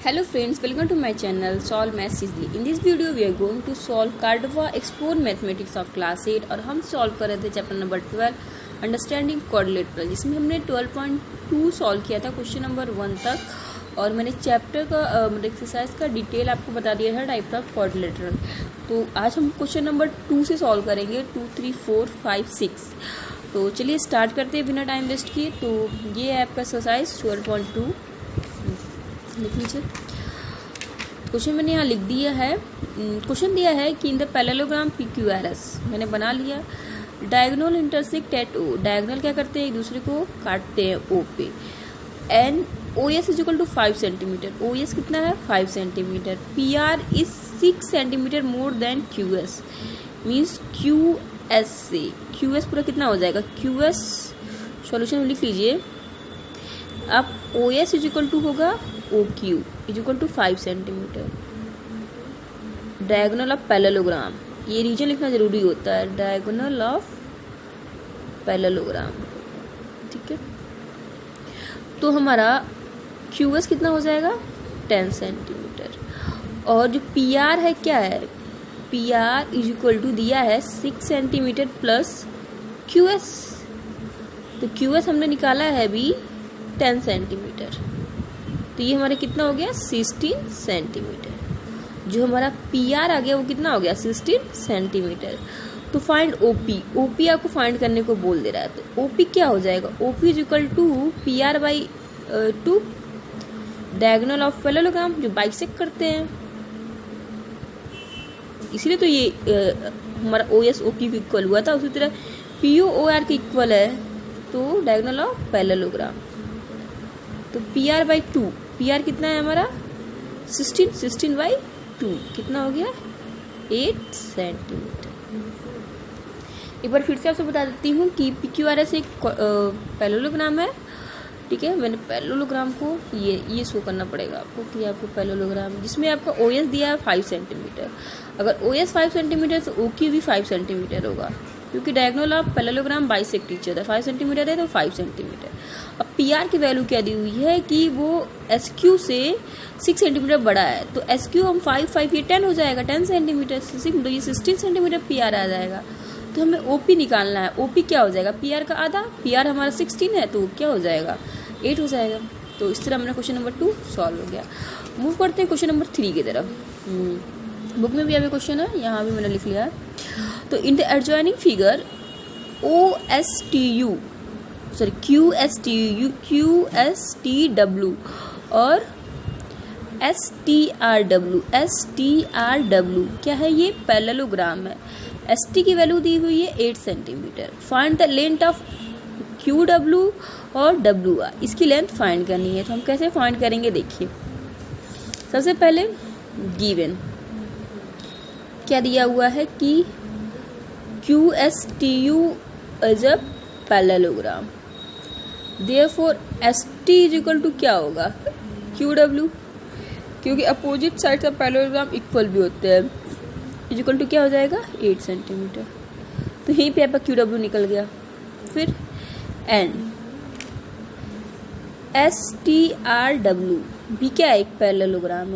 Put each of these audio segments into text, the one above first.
Hello friends, welcome to my channel Solve Maths Easily. In this video we are going to solve Cordova Explore Mathematics of Class 8 और हम solve कर रहे थे chapter number 12 understanding coordinator, जिसमें हमने 12.2 solve किया था question number 1 तक और मैंने चैप्टर का एक्सरसाइज का डिटेल आपको बता दिया था टाइप ऑफ कोऑर्डिनेटर। तो आज हम क्वेश्चन नंबर 2 से सॉल्व करेंगे 2, 3, 4, 5, 6। तो चलिए स्टार्ट करते हैं बिना टाइम वेस्ट किए। तो ये है आपका एक्सरसाइज 12.2, लिख लीजिए। क्वेश्चन मैंने यहाँ लिख दिया है। क्वेश्चन दिया है कि इन द पैरेललोग्राम PQRS मैंने बना लिया। Diagonal intersect at O, diagonal क्या करते हैं, एक दूसरे को काटते हैं O पे। And OS is equal to 5 centimetre, OS कितना है 5 centimetre. PR is 6 centimetre more than QS, मीन्स QS से QS पूरा कितना हो जाएगा, QS सॉल्यूशन में लिख लीजिए। अब OS इज इक्वल टू होगा OQ is equal to 5 centimetre. Diagonal of parallelogram, ये रीजन लिखना जरूरी होता है, डायगोनल ऑफ पैरेललोग्राम, ठीक है। तो हमारा QS कितना हो जाएगा 10 सेंटीमीटर। और जो PR है क्या है, PR इज इक्वल टू दिया है 6 सेंटीमीटर प्लस QS। तो QS हमने निकाला है अभी 10 सेंटीमीटर, तो ये हमारे कितना हो गया 16 सेंटीमीटर। जो हमारा PR आ गया वो कितना हो गया 16 सेंटीमीटर। तो फाइंड OP आपको फाइंड करने को बोल दे रहा है। तो OP क्या हो जाएगा, OP is equal to PR by 2, diagonal of parallelogram जो बाइसेक्ट करते हैं, इसीलिए तो ये हमारा OS OQ को इक्वल हुआ था। उसी तरह PO OR के इक्वल है, तो डायगोनल ऑफ पैरेललोग्राम। तो PR बाई 2, PR कितना है हमारा 16 बाई 2 कितना हो गया 8 सेंटीमीटर। एक बार फिर से आपसे बता देती हूँ कि PQRS एक पैरेललोग्राम है, ठीक है। मैंने पैरेललोग्राम को ये शो करना पड़ेगा आपको कि आपको पैरेललोग्राम जिसमें आपका OS दिया है 5 सेंटीमीटर। अगर OS 5 सेंटीमीटर तो OQ भी 5 सेंटीमीटर होगा, क्योंकि diagonal of parallelogram bisect each other. 5 centimetre है तो 5 सेंटीमीटर। अब PR की वैल्यू क्या दी हुई है कि वो SQ से 6 सेंटीमीटर बड़ा है, तो SQ हम 5 ये 10 हो जाएगा, 10 सेंटीमीटर से तो ये 16 सेंटीमीटर PR आ जाएगा। तो हमें OP निकालना है। OP क्या हो जाएगा PR का आधा, PR हमारा 16 है तो क्या हो जाएगा 8 हो जाएगा। तो इस तरह हमारा क्वेश्चन नंबर 2 सॉल्व हो गया। मूव करते हैं क्वेश्चन नंबर 3 की तरफ। बुक में भी अभी क्वेश्चन है, यहाँ भी मैंने लिख लिया है। तो in the adjoining figure QSTW और STRW क्या है, ये पैरेललोग्राम है। ST की वैल्यू दी हुई है 8 centimetre. Find the length of QW और WR, इसकी लेंथ फाइंड करनी है। तो हम कैसे फाइंड करेंगे, देखिए। सबसे पहले गिवन क्या दिया हुआ है कि QSTU is a parallelogram, therefore ST is equal to क्या होगा QW, क्योंकि अपोजिट साइड का पैरेललोग्राम इक्वल भी होते हैं। इज इक्वल टू क्या हो जाएगा 8 सेंटीमीटर। तो यहीं पे आपका QW निकल गया। फिर N STRW भी क्या है, एक पैरेललोग्राम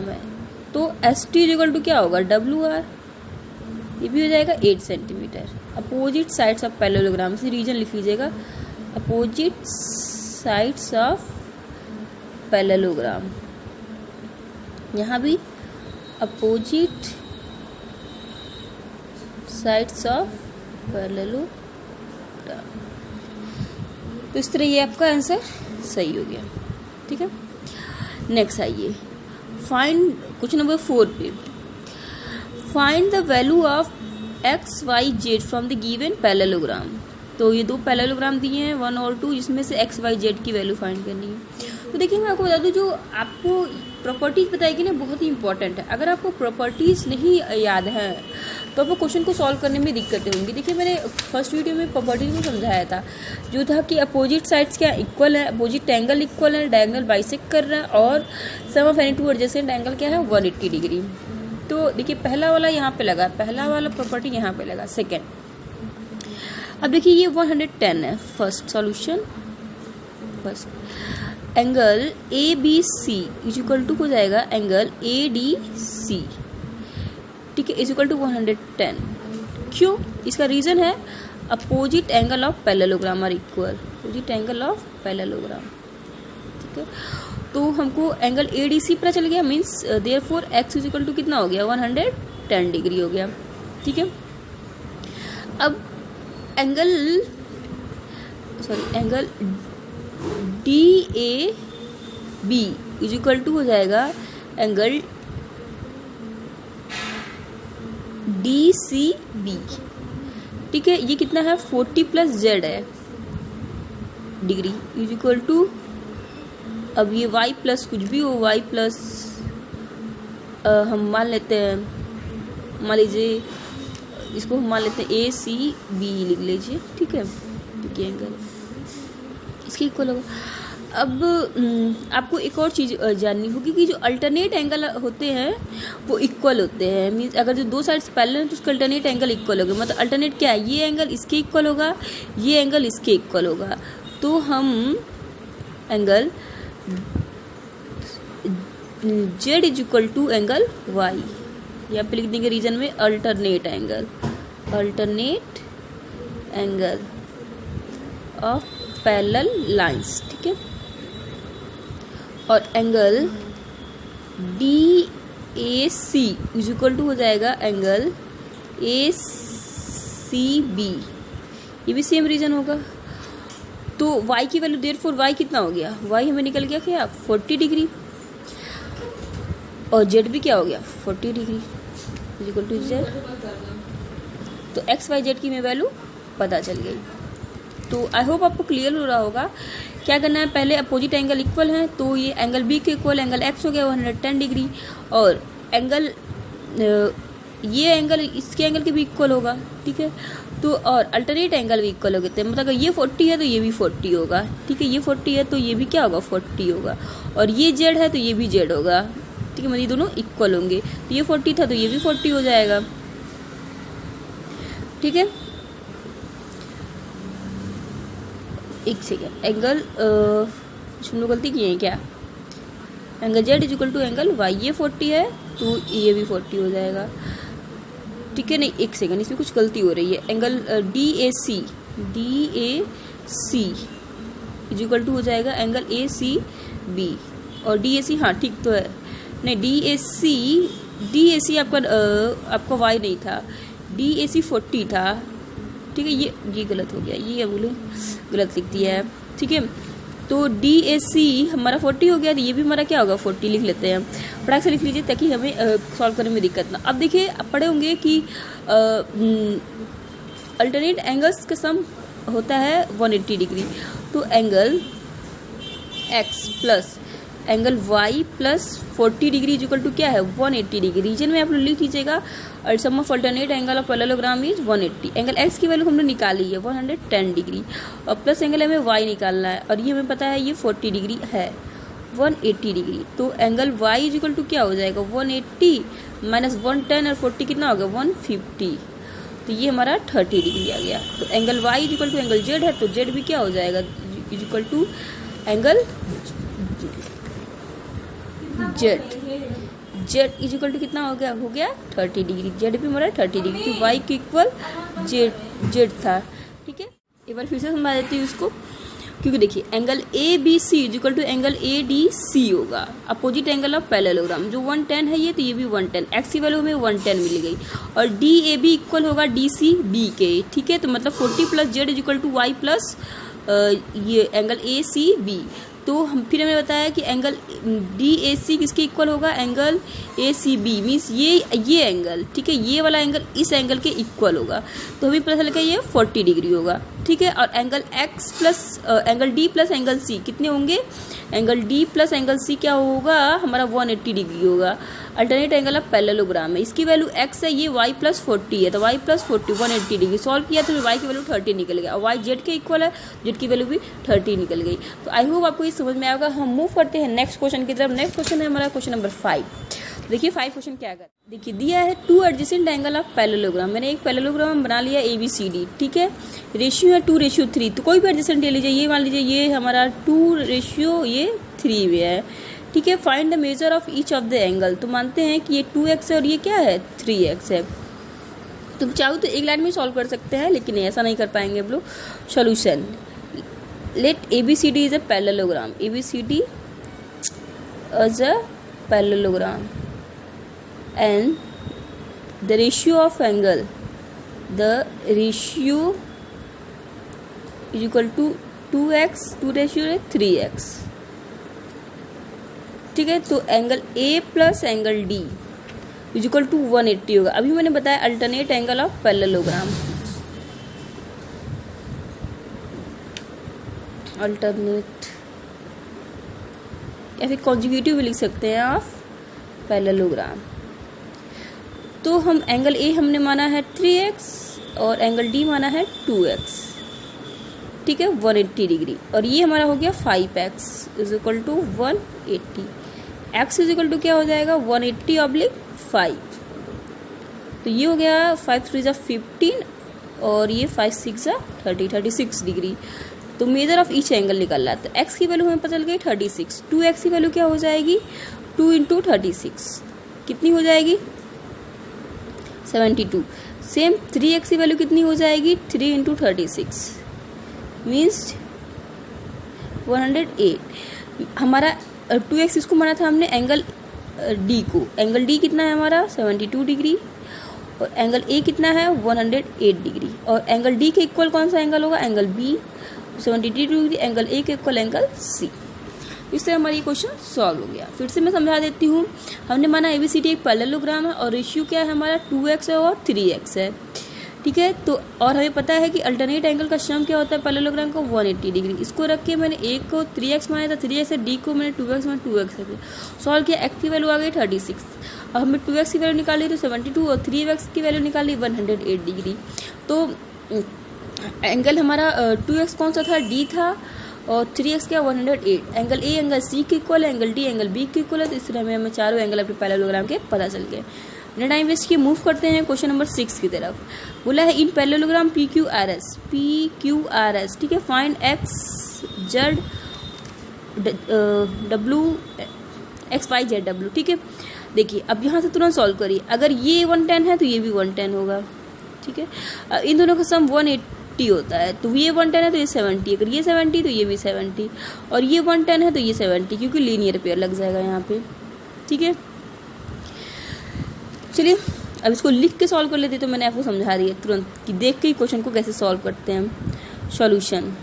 है। तो ST इज इक्वल टू क्या होगा WR, ये भी हो जाएगा 8 centimetre. Opposite sides of parallelogram से रीजन लिख लीजिएगा, अपोजिट साइड्स ऑफ पैरेललोग्राम। यहाँ भी अपोजिट साइड्स ऑफ पैरेललोग्राम। तो इस तरह ये आपका आंसर सही हो गया, ठीक है। नेक्स्ट आइए, फाइंड क्वेश्चन नंबर 4 पे। Find the value of XYZ from the given parallelogram. तो ये दो पैरेललोग्राम दिए हैं 1 और 2, जिसमें से XYZ की वैल्यू फाइंड करनी है। तो देखिए मैं आपको बता दूं, जो आपको प्रॉपर्टीज बताएगी ना बहुत ही इंपॉर्टेंट है। अगर आपको प्रॉपर्टीज नहीं याद है तो आपको क्वेश्चन को सॉल्व करने में दिक्कतें होंगी। देखिए मैंने फर्स्ट वीडियो में प्रॉपर्टीज को समझाया था, जो था कि अपोजिट साइड्स क्या इक्वल है, अपोजिट एंगल इक्वल है, डायगोनल बाइसेक्ट कर रहा है, और sum of any two adjacent angle क्या है 180 डिग्री। तो देखिए पहला वाला यहाँ पे लगा, पहला वाला प्रॉपर्टी यहाँ पे लगा। सेकेंड, अब देखिए ये 110 है first solution, first angle A B C is equal to हो जाएगा एंगल ए डी सी, ठीक है, इज इक्वल टू 110। क्यों? इसका रीज़न है opposite angle of parallelogram are equal, opposite angle of parallelogram, ठीक है। तो हमको एंगल ए डी सी पता चल गया, means therefore X is equal to कितना हो गया, 110 डिग्री हो गया, ठीक है। अब angle D A B is equal to हो जाएगा एंगल डी सी बी, ठीक है। ये कितना है, 40 प्लस जेड है डिग्री इज इक्वल टू, अब ये y प्लस कुछ भी हो, y प्लस हम मान लेते हैं, मान लीजिए इसको हम मान लेते हैं ए सी बी लिख लीजिए, ठीक है, क्योंकि एंगल इसके इक्वल होगा। अब आपको एक और चीज़ जाननी होगी कि जो अल्टरनेट एंगल होते हैं वो इक्वल होते हैं, मीन्स अगर जो दो साइड्स पैरेलल हैं तो उसका अल्टरनेट एंगल इक्वल होगा। मतलब अल्टरनेट क्या है, ये एंगल इसके इक्वल होगा, ये एंगल इसके इक्वल होगा। तो हम angle Z is equal to angle Y, यहाँ पे लिख देंगे रीजन में alternate angle of parallel lines, ठीक है। और angle D A C is equal to हो जाएगा एंगल ए सी बी, ये भी सेम रीजन होगा। तो y की वैल्यू देयरफॉर y कितना हो गया, y हमें निकल गया क्या 40 डिग्री, और z भी क्या हो गया 40 degree is equal to z। तो x y z की हमें वैल्यू पता चल गई। तो आई होप आपको क्लियर हो रहा होगा। क्या करना है, पहले अपोजिट एंगल इक्वल हैं, तो ये एंगल बी के इक्वल एंगल x हो गया 110 डिग्री, और एंगल ये एंगल इसके एंगल के भी इक्वल होगा, ठीक है। तो और अल्टरनेट एंगल भी इक्वल हो गए, मतलब अगर ये 40 है तो ये भी 40 होगा, ठीक है। ये 40 है तो ये भी क्या होगा 40 होगा, और ये z है तो ये भी z होगा, ठीक है। मतलब ये दोनों इक्वल होंगे, तो ये 40 था तो ये भी 40 हो जाएगा, ठीक है। एक सेकेंड, एंगल हम लोग गलती किए हैं क्या, angle Z is equal to angle Y, ये 40 है तो ये भी 40 हो जाएगा, ठीक है। नहीं, एक सेकेंड, इसमें कुछ गलती हो रही है। Angle D A C is equal to हो जाएगा एंगल ए सी बी, और डी ए सी, हाँ ठीक तो है, नहीं डी ए सी आपका वाई नहीं था, डी ए सी 40 था, ठीक है। ये गलत हो गया, ये बोले गलत लिख दिया है, ठीक है। तो डी ए सी हमारा 40 हो गया, तो ये भी हमारा क्या होगा 40 लिख लेते हैं, फटाक से लिख लीजिए ताकि हमें सॉल्व करने में दिक्कत ना। अब देखिए, अब पढ़े होंगे कि अल्टरनेट एंगल्स का सम होता है 180 डिग्री, तो angle X plus angle y plus 40 degree is equal to क्या है 180 डिग्री। रीजन में आप लोग लिख लीजिएगा, और sum of alternate angle of parallelogram is 180। Angle x की वैल्यू हमने निकाली है 110 डिग्री, और प्लस एंगल हमें y निकालना है, और ये हमें पता है ये 40 डिग्री है, 180 डिग्री। तो angle y is equal to क्या हो जाएगा 180 माइनस 110, और 40 कितना होगा 150, तो ये हमारा 30 डिग्री आ गया। तो angle y is equal to angle z है, तो z भी क्या हो जाएगा is equal to angle Z is equal to कितना हो गया 30 डिग्री, जेड भी हमारा 30 डिग्री, तो वाई के इक्वल जेड था, ठीक है। एक बार फिर से समझा देती हूँ उसको, क्योंकि देखिए angle A B C is equal to angle A D C होगा, अपोजिट एंगल ऑफ पैरेललोग्राम। जो 110 है ये, तो ये भी 110, एक्स की वैल्यू हमें 110 मिल गई, और डी ए बी इक्वल होगा डी सी बी के, ठीक है। तो मतलब 40 plus Z is equal to Y plus ये एंगल ए सी बी। तो हम फिर हमें बताया कि एंगल डी ए सी किसके इक्वल होगा, angle A C B, means ये एंगल, ठीक है, ये वाला एंगल इस एंगल के इक्वल होगा, तो हमें पता चलेगा ये 40 डिग्री होगा, ठीक है। और angle X plus angle D plus angle C कितने होंगे, angle D plus angle C क्या होगा हमारा 180 डिग्री होगा। अल्टरनेट एंगल ऑफ पैरेललोग्राम है, इसकी वैल्यू x है, ये y प्लस 40 है, तो y प्लस 40 180 डिग्री। सॉल्व किया तो y की वैल्यू 30 निकल गया, और y z के इक्वल है, z की वैल्यू भी 30 निकल गई। तो आई होप आपको ये समझ में आएगा। हम मूव करते हैं नेक्स्ट क्वेश्चन की तरफ। नेक्स्ट क्वेश्चन है हमारा क्वेश्चन नंबर 5। देखिए 5 क्वेश्चन क्या कर, देखिए दिया है 2 एडजेसेंट एंगल ऑफ पैरेललोग्राम। मैंने एक पैरेललोग्राम बना लिया ABCD, ठीक है। रेशियो है 2:3, तो कोई भी एडजेसेंट ले लीजिए। ये मान लीजिए ये हमारा 2:3 में है, ठीक है। Find the measure of each of the angle, तो मानते हैं कि ये 2x है और ये क्या है 3x है। तुम चाहो तो एक लाइन में सॉल्व कर सकते हैं, लेकिन ऐसा नहीं कर पाएंगे हम लोग। Solution, let ABCD is a parallelogram, ABCD as a parallelogram and the ratio of angle, the ratio is equal to 2x, 2 ratio है 3x, ठीक है। तो angle A plus angle D is equal to 180 होगा। अभी मैंने बताया alternate angle of parallelogram, alternate या फिर कॉन्जुगेटिव भी लिख सकते हैं आप पैरेललोग्राम। तो हम एंगल A हमने माना है 3x और एंगल D माना है 2x, ठीक है, 180 डिग्री। और ये हमारा हो गया 5x is equal to 180, x is equal to क्या हो जाएगा 180/5। तो ये हो गया 5 3 जा 15 और ये 5 6 जा 36 डिग्री। तो मेजर ऑफ ईच एंगल निकल रहा है। तो x की वैल्यू हमें पता चल गई 36, 2x की वैल्यू क्या हो जाएगी 2 × 36 कितनी हो जाएगी 72। सेम 3x की वैल्यू कितनी हो जाएगी 3 × 36 मीन्स 108। हमारा 2x इसको माना था हमने एंगल D को। एंगल D कितना है हमारा 72 डिग्री और एंगल A कितना है 108 डिग्री। और एंगल D के इक्वल कौन सा एंगल होगा angle B 72 degree, angle A के इक्वल एंगल C। इस तरह हमारा ये क्वेश्चन सॉल्व हो गया। फिर से मैं समझा देती हूँ। हमने माना ABCD एक पैरेललोग्राम है और रेशियो क्या है हमारा 2x है और 3x है, ठीक है। तो और हमें पता है कि अल्टरनेट एंगल का सम क्या होता है पैरेललोग्राम का 180 डिग्री। इसको रख के मैंने A को 3x माना था 3x है, D को मैंने 2x माना 2x है। सॉल्व किया, x की वैल्यू आ गई 36 और हमें 2x की वैल्यू निकाली तो 72 और 3x की वैल्यू निकाली 108 डिग्री। तो एंगल हमारा 2x कौन सा था D था और 3x क्या 108। एंगल A एंगल C के इक्वल है, एंगल D एंगल B के इक्वल है। तो इस तरह हमें चारों एंगल अपने पैरेललोग्राम के पता चल गए। बिना टाइम वेस्ट किए मूव करते हैं क्वेश्चन नंबर 6 की तरफ। बोला है इन पैरेललोग्राम PQRS, ठीक है, find x z w x y z w, ठीक है। देखिए अब यहाँ से तुरंत सॉल्व करिए। अगर ये 110 है तो ये भी 110 होगा, ठीक है। इन दोनों का सम 180 होता है, तो ये 110 है तो ये 70, अगर ये 70 तो ये भी 70 और ये 110 है तो ये 70, क्योंकि लीनियर पेयर लग जाएगा यहाँ पे, ठीक है। चलिए अब इसको लिख के सॉल्व कर लेते। तो मैंने आपको समझा दिया तुरंत कि देख के ही क्वेश्चन को कैसे सॉल्व करते हैं। Solution,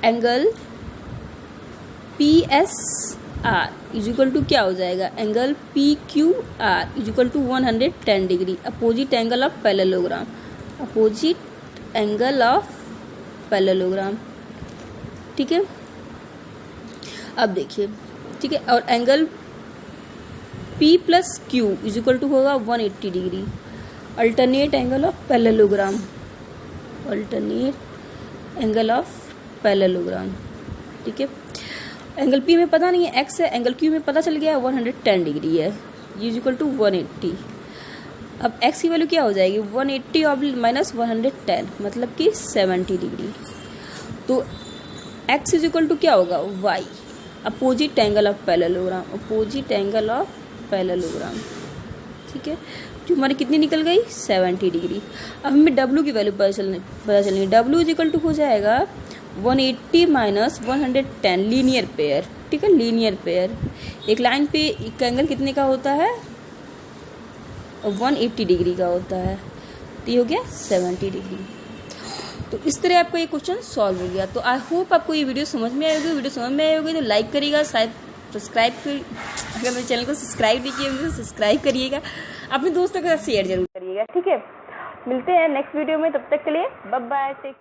angle PSR is equal to क्या हो जाएगा angle PQR is equal to 110 degree, opposite angle of parallelogram, opposite angle of parallelogram, ठीक है। अब देखिए, ठीक है, और angle P plus Q is equal to होगा 180 degree, alternate angle of parallelogram, alternate angle of parallelogram, ठीक है। एंगल P में पता नहीं है x है, एंगल Q में पता चल गया 110 डिग्री है, ये इज इक्वल टू 180। अब x की वैल्यू क्या हो जाएगी 180 और माइनस 110 मतलब कि 70 डिग्री। तो x इज इक्वल टू क्या होगा y, opposite angle of parallelogram, opposite angle of parallelogram, ठीक है। जो हमारी कितनी निकल गई 70 डिग्री। अब हमें w की वैल्यू पता चलनी है। w इज इक्वल टू हो जाएगा 180 माइनस 110 लीनियर पेयर, ठीक है, लीनियर पेयर। एक लाइन पे एक एंगल कितने का होता है 180 डिग्री का होता है, तो ये हो गया 70 डिग्री। तो इस तरह आपका ये क्वेश्चन सॉल्व हो गया। तो आई होप आपको ये वीडियो समझ में आएगी। वीडियो समझ में आई होगी तो लाइक करिएगा, शायद सब्सक्राइब कर, अगर मेरे चैनल को सब्सक्राइब नहीं किया तो सब्सक्राइब करिएगा, अपने दोस्तों के साथ शेयर जरूर करिएगा, ठीक है। मिलते हैं नेक्स्ट वीडियो में, तब तक के लिए बाय बाय, टेक।